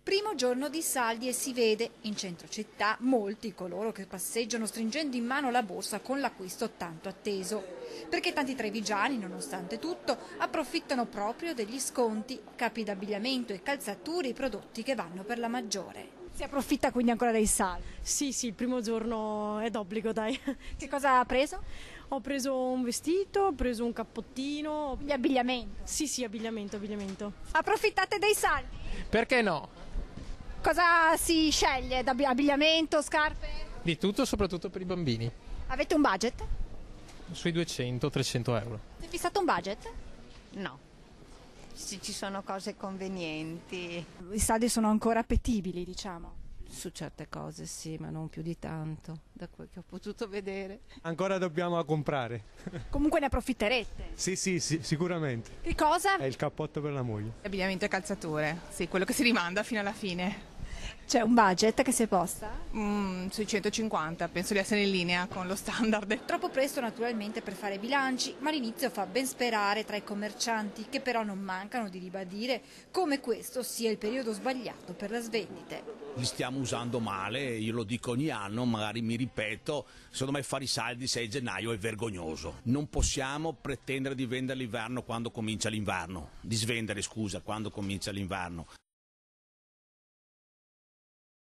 Primo giorno di saldi e si vede in centro città molti coloro che passeggiano stringendo in mano la borsa con l'acquisto tanto atteso. Perché tanti trevigiani, nonostante tutto, approfittano proprio degli sconti, capi d'abbigliamento e calzature, i prodotti che vanno per la maggiore. Si approfitta quindi ancora dei saldi? Sì, il primo giorno è d'obbligo, dai. Che cosa ha preso? Ho preso un vestito, ho preso un cappottino. Quindi abbigliamento. Sì, abbigliamento. Approfittate dei saldi? Perché no? Cosa si sceglie? Abbigliamento, scarpe? Di tutto, soprattutto per i bambini. Avete un budget? Sui 200-300 euro. Si è fissato un budget? No, ci sono cose convenienti. I saldi sono ancora appetibili, diciamo. Su certe cose sì, ma non più di tanto, da quel che ho potuto vedere. Ancora dobbiamo comprare. Comunque ne approfitterete. Sì, sicuramente. Che cosa? È il cappotto per la moglie. Abbigliamento e calzature, sì, quello che si rimanda fino alla fine. C'è un budget che si è posta? Sui 150, penso di essere in linea con lo standard. Troppo presto naturalmente per fare bilanci, ma l'inizio fa ben sperare tra i commercianti, che però non mancano di ribadire come questo sia il periodo sbagliato per le svendite. Li stiamo usando male, io lo dico ogni anno, magari mi ripeto, secondo me fare i saldi 6 gennaio è vergognoso. Non possiamo pretendere di vendere l'inverno quando comincia l'inverno, di svendere scusa quando comincia l'inverno.